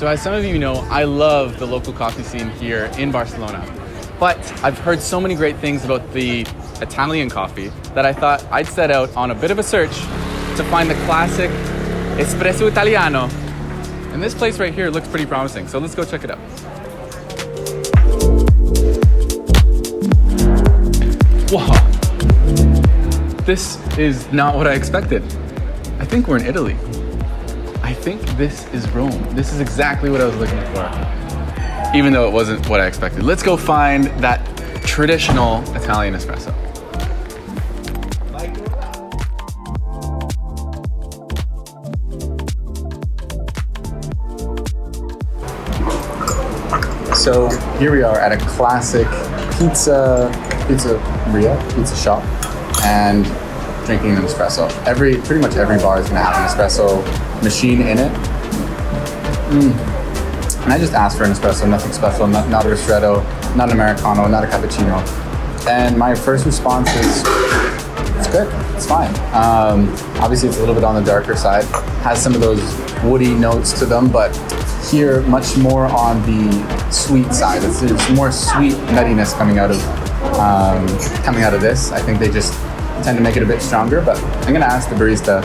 So as some of you know, I love the local coffee scene here in Barcelona. But I've heard so many great things about the Italian coffee that I thought I'd set out on a bit of a search to find the classic Espresso Italiano. And this place right here looks pretty promising, so let's go check it out. Wow, this is not what I expected. I think we're in Italy. I think this is Rome. This is exactly what I was looking for, even though it wasn't what I expected. Let's go find that traditional Italian espresso. So here we are at a classic pizza shop and drinking an espresso. Pretty much every bar is gonna have an espresso machine in it. And I just asked for an espresso, nothing special, not a ristretto, not an Americano, not a cappuccino. And my first response is, it's good, it's fine. Obviously it's a little bit on the darker side, has some of those woody notes to them, but here much more on the sweet side. It's more sweet nuttiness coming out of this. I think they just tend to make it a bit stronger, but I'm gonna ask the barista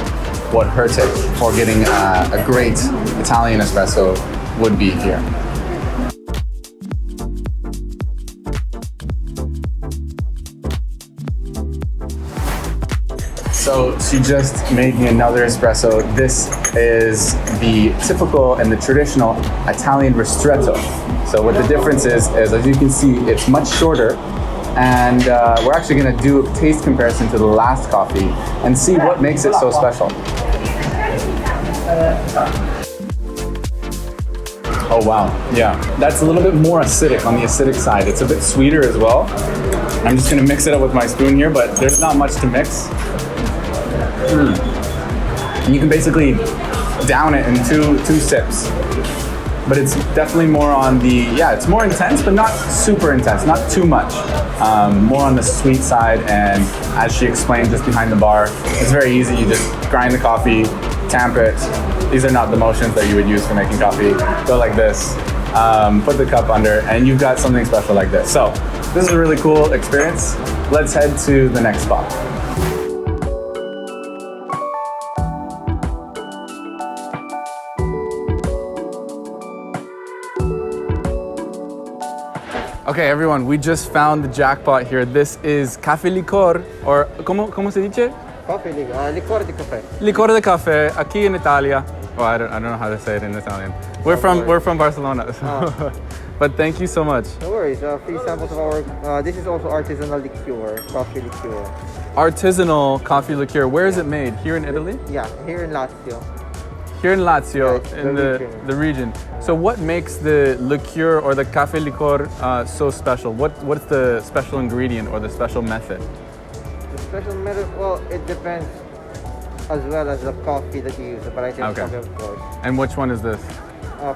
what her tip for getting a great Italian espresso would be here. So she just made me another espresso. This is the typical and the traditional Italian ristretto. So what the difference is as you can see, it's much shorter, and we're actually gonna do a taste comparison to the last coffee and see what makes it so special. Oh wow, yeah. That's a little bit more acidic, on the acidic side. It's a bit sweeter as well. I'm just gonna mix it up with my spoon here, but there's not much to mix. And you can basically down it in two sips. But it's definitely more on the, it's more intense, but not super intense, not too much. More on the sweet side, and as she explained just behind the bar, it's very easy. You just grind the coffee, tamp it. These are not the motions that you would use for making coffee. Go like this, put the cup under, and you've got something special like this. So this is a really cool experience. Let's head to the next spot. Okay, everyone, we just found the jackpot here. This is Caflicor, or ¿cómo se dice? Licor de café. Licor de café, aquí in Italia. Well, I don't know how to say it in Italian. We're from Barcelona, so. But thank you so much. No worries. Free samples of our. This is also artisanal liqueur, coffee liqueur. Artisanal coffee liqueur. Where is it made? Here in Italy? Yeah, here in Lazio. Here in Lazio, Yeah, in the region. So what makes the liqueur or the Caflicor so special? What's the special ingredient or the special method? The special method, well, it depends as well as the coffee that you use, but I think coffee, of course. And which one is this?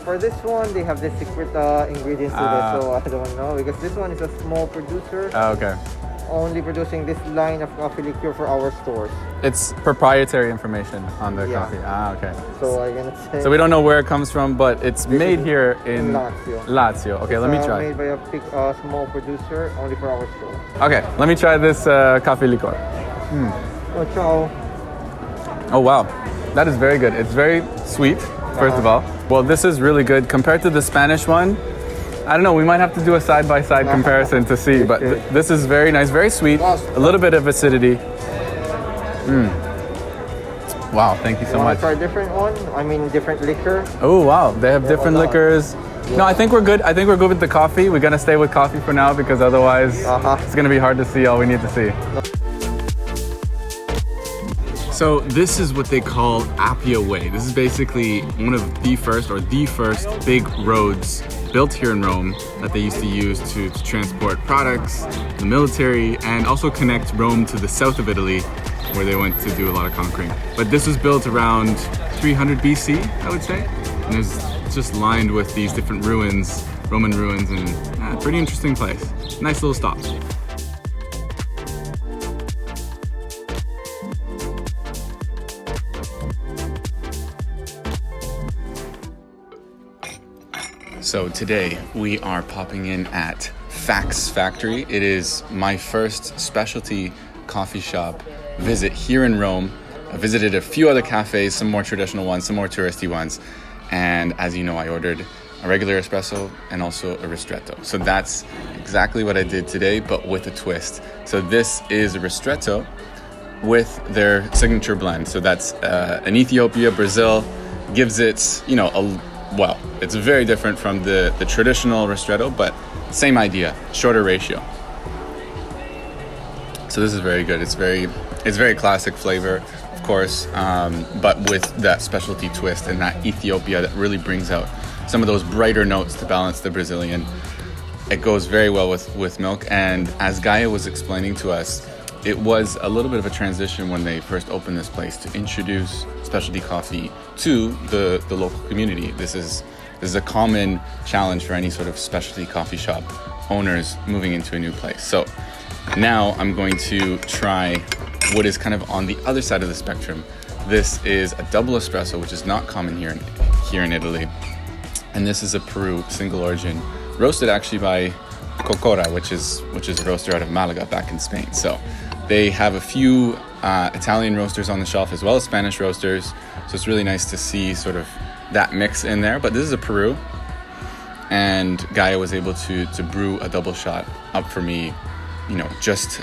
For this one, they have the secret ingredients to it, so I don't know, because this one is a small producer. Okay. Only producing this line of coffee liqueur for our stores. It's proprietary information on the coffee. Okay. So I'm gonna say. So we don't know where it comes from, but it's made here in Lazio. Lazio. Okay, let me try. Made by a small producer, only for our store. Okay, let me try this Caflicor. Oh, ciao. Oh wow, that is very good. It's very sweet, first of all. Well, this is really good compared to the Spanish one. I don't know, we might have to do a side-by-side comparison to see, but this is very nice, very sweet, a little bit of acidity. Wow, thank you so much. Try a different one? I mean, different liquor? Oh wow, they have different liquors. No, I think we're good. I think we're good with the coffee. We're gonna stay with coffee for now because otherwise it's gonna be hard to see all we need to see. So this is what they call Appiah Way. This is basically one of the first big roads built here in Rome that they used to use to transport products, the military, and also connect Rome to the south of Italy, where they went to do a lot of conquering. But this was built around 300 BC, I would say, and it's just lined with these different ruins, Roman ruins, and a pretty interesting place. Nice little stop. So today we are popping in at Fax Factory. It is my first specialty coffee shop visit here in Rome. I visited a few other cafes, some more traditional ones, some more touristy ones. And as you know, I ordered a regular espresso and also a ristretto. So that's exactly what I did today, but with a twist. So this is a ristretto with their signature blend. So that's an Ethiopia, Brazil, gives it, it's very different from the traditional ristretto, but same idea, shorter ratio. So this is very good. It's very classic flavor, of course, but with that specialty twist and that Ethiopia that really brings out some of those brighter notes to balance the Brazilian. It goes very well with milk. And as Gaia was explaining to us, it was a little bit of a transition when they first opened this place to introduce specialty coffee to the local community. This is a common challenge for any sort of specialty coffee shop owners moving into a new place. So now I'm going to try what is kind of on the other side of the spectrum. This is a double espresso, which is not common here in Italy. And this is a Peru single origin, roasted actually by Cocora, which is a roaster out of Malaga back in Spain. So they have a few Italian roasters on the shelf as well as Spanish roasters. So it's really nice to see sort of that mix in there. But this is a Peru, and Gaia was able to brew a double shot up for me, just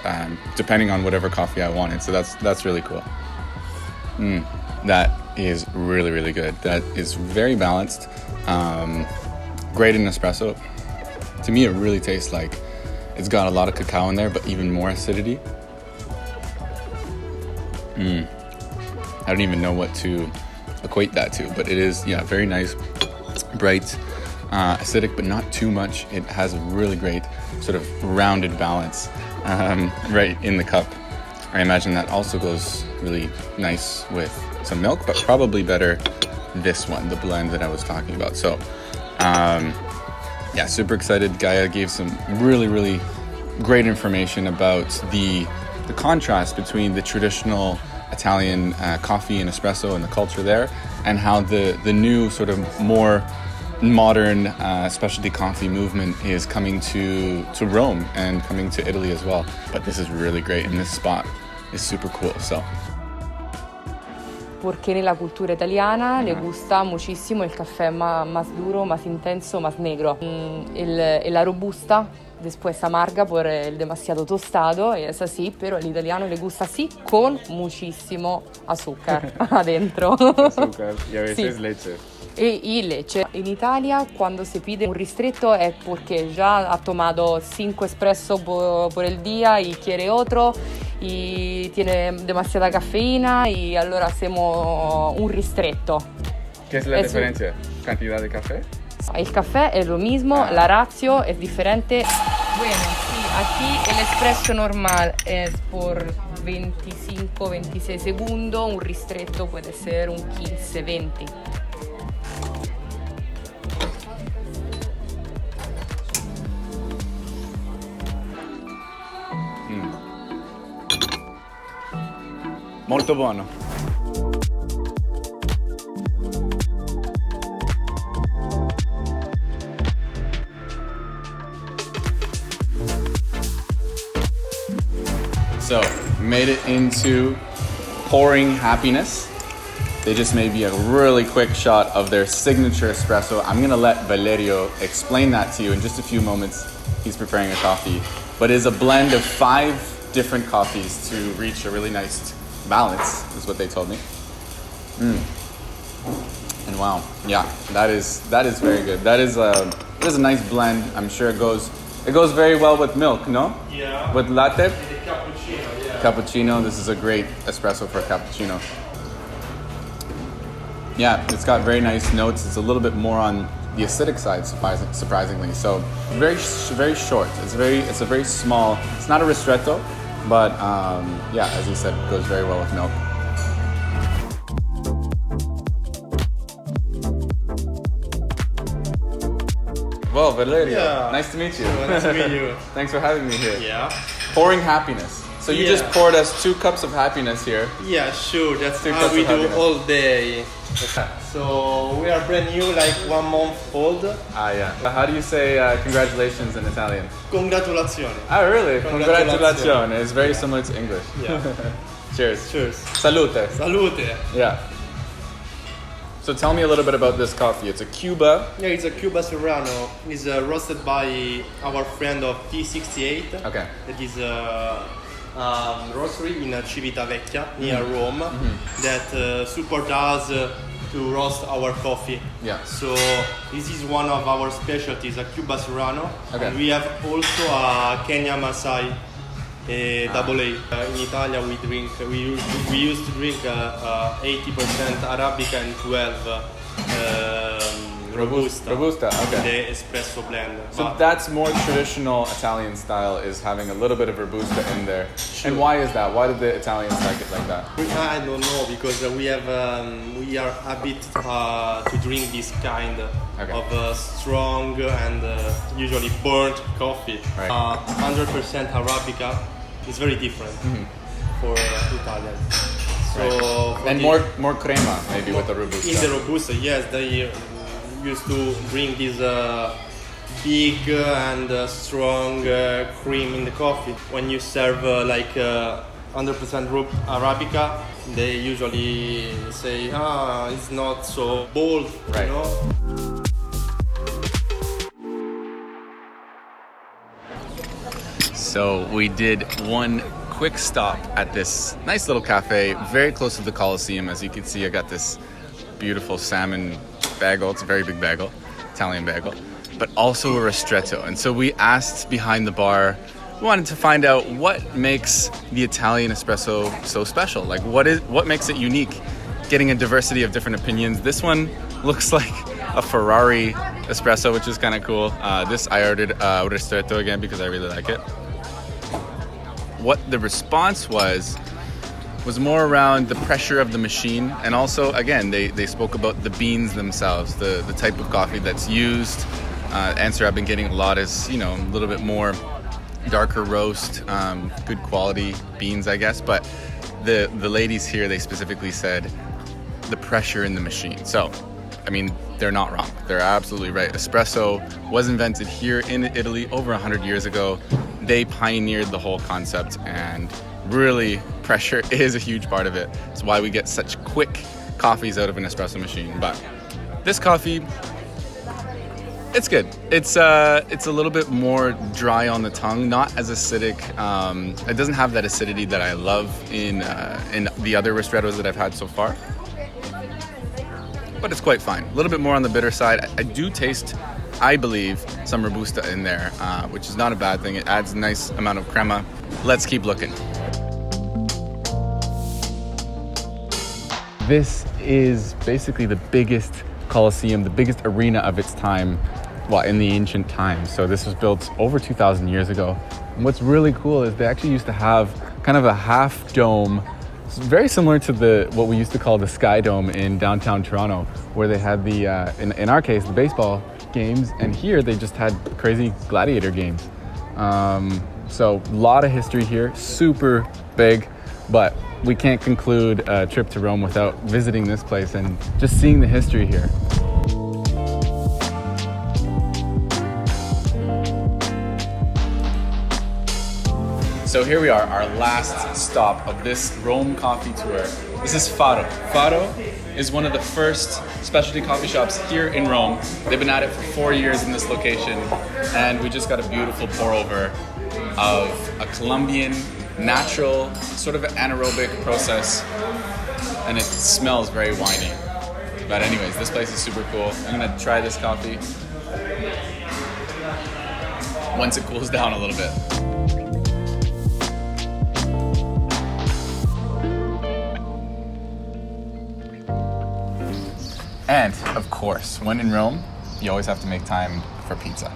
depending on whatever coffee I wanted. So that's really cool. That is really, really good. That is very balanced. Great in espresso. To me, it really tastes like it's got a lot of cacao in there, but even more acidity. I don't even know what to equate that to, but it is, very nice, bright, acidic, but not too much. It has a really great sort of rounded balance right in the cup. I imagine that also goes really nice with some milk, but probably better this one, the blend that I was talking about. So, super excited. Gaia gave some really, really great information about the contrast between the traditional Italian coffee and espresso and the culture there, and how the new sort of more modern specialty coffee movement is coming to Rome and coming to Italy as well. But this is really great, and this spot is super cool. So. Porque en la cultura italiana le gusta muchísimo el café más duro, más intenso, más negro. La robusta, después amarga por el demasiado tostado, es así, pero al italiano le gusta así con muchísimo azúcar adentro. Azúcar y a veces sí. Leche. Y leche. En Italia, cuando se pide un ristretto es porque ya ha tomado 5 espresso por el día y quiere otro, y tiene demasiada cafeína, y allora hacemos un ristretto. ¿Qué es la diferencia? ¿Cantidad de café? El café es lo mismo, la ratio es diferente. Bueno, sí, aquí el espresso normal es por 25-26 segundos, un ristretto puede ser un 15-20. Molto buono. So, made it into pouring happiness. They just made me a really quick shot of their signature espresso. I'm gonna let Valerio explain that to you in just a few moments. He's preparing a coffee, but it is a blend of 5 different coffees to reach a really nice balance, is what they told me. And wow, that is very good. That is a nice blend. I'm sure it goes very well with milk, no? Yeah. With latte? And the cappuccino, yeah. Cappuccino. This is a great espresso for cappuccino. Yeah, it's got very nice notes. It's a little bit more on the acidic side, surprisingly. So very short. It's a very small. It's not a ristretto, but as you said, it goes very well with milk. Well, Valerio, nice to meet you. Well, nice to meet you. Thanks for having me here. Yeah. Pouring happiness. So you just poured us 2 cups of happiness here. Yeah, sure. That's Two how cups we of do happiness. all day. So we are brand new, like 1 month old. Ah, yeah. How do you say congratulations in Italian? Congratulazioni. Oh, really? Congratulazioni. Congratulazione. It's very similar to English. Yeah. Cheers. Cheers. Salute. Salute. Yeah. So tell me a little bit about this coffee. It's a Cuba. Yeah, it's a Cuba Serrano. It's roasted by our friend of T68. Okay. It is a roastery in Civitavecchia, near Rome, that support us to roast our coffee. Yeah. So this is one of our specialties, a Cuba Serrano. Okay. And we have also a Kenya Masai double A. In Italia, we used to drink 80% Arabica and 12 Robusta. Robusta, okay. The espresso blend. So But that's more traditional Italian style, is having a little bit of Robusta in there. And why is that? Why did the Italians like it like that? I don't know, because we are habit to drink this kind of strong and usually burnt coffee. Right. 100% Arabica is very different for Italian. So for And the- more crema, maybe, with the Robusta. in the Robusta, yes, they used to drink this big and strong cream in the coffee. When you serve 100% Arabica, they usually say, it's not so bold, Right. you know? So we did one quick stop at this nice little cafe, very close to the Coliseum. As you can see, I got this beautiful salmon bagel. It's a very big bagel, Italian bagel, but also a ristretto. And so we asked behind the bar, we wanted to find out what makes the Italian espresso so special. Like what makes it unique? Getting a diversity of different opinions. This one looks like a Ferrari espresso, which is kind of cool. This I ordered ristretto again because I really like it. What the response was more around the pressure of the machine, and also, again, they spoke about the beans themselves, the type of coffee that's used. Answer I've been getting a lot is, a little bit more darker roast, good quality beans, I guess. But the ladies here, they specifically said the pressure in the machine. So, I mean, they're not wrong. They're absolutely right. Espresso was invented here in Italy over 100 years ago. They pioneered the whole concept, and really pressure is a huge part of it. It's why we get such quick coffees out of an espresso machine. But this coffee, it's good. It's a little bit more dry on the tongue, not as acidic. It doesn't have that acidity that I love in the other ristrettos that I've had so far. But it's quite fine. A little bit more on the bitter side. I do taste, I believe, some Robusta in there, which is not a bad thing. It adds a nice amount of crema. Let's keep looking. This is basically the biggest Colosseum, the biggest arena of its time, in the ancient times. So this was built over 2,000 years ago. And what's really cool is they actually used to have kind of a half dome. It's very similar to what we used to call the Sky Dome in downtown Toronto, where they had in our case, the baseball games, and here they just had crazy gladiator games. So a lot of history here, super big, but we can't conclude a trip to Rome without visiting this place and just seeing the history here. So here we are, our last stop of this Rome coffee tour. This is Faro. Faro is one of the first specialty coffee shops here in Rome. They've been at it for 4 years in this location, and we just got a beautiful pour over of a Colombian, natural, sort of anaerobic process, and it smells very winey. But anyways, this place is super cool. I'm gonna try this coffee once it cools down a little bit. And, of course, when in Rome, you always have to make time for pizza.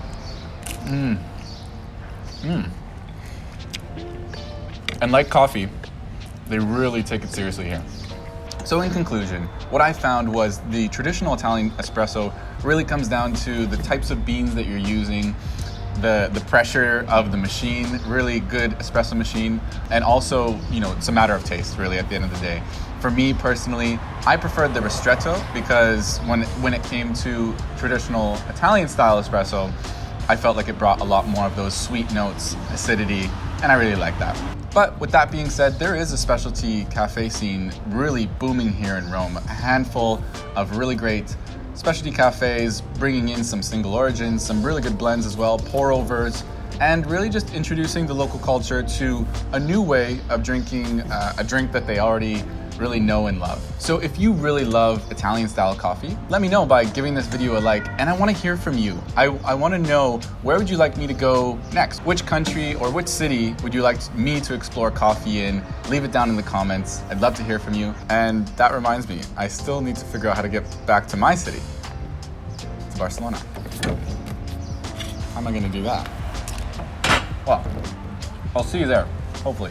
And like coffee, they really take it seriously here. So in conclusion, what I found was the traditional Italian espresso really comes down to the types of beans that you're using, the pressure of the machine, really good espresso machine. And also, you know, it's a matter of taste, really, at the end of the day. For me personally, I preferred the ristretto because when it came to traditional Italian style espresso, I felt like it brought a lot more of those sweet notes, acidity, and I really like that. But with that being said, there is a specialty cafe scene really booming here in Rome. A handful of really great specialty cafes, bringing in some single origins, some really good blends as well, pour overs, and really just introducing the local culture to a new way of drinking a drink that they already really know and love. So if you really love Italian style coffee, let me know by giving this video a like, and I want to hear from you. I want to know, where would you like me to go next? Which country or which city would you like me to explore coffee in? Leave it down in the comments. I'd love to hear from you. And that reminds me, I still need to figure out how to get back to my city, to Barcelona. How am I going to do that? Well, I'll see you there, hopefully.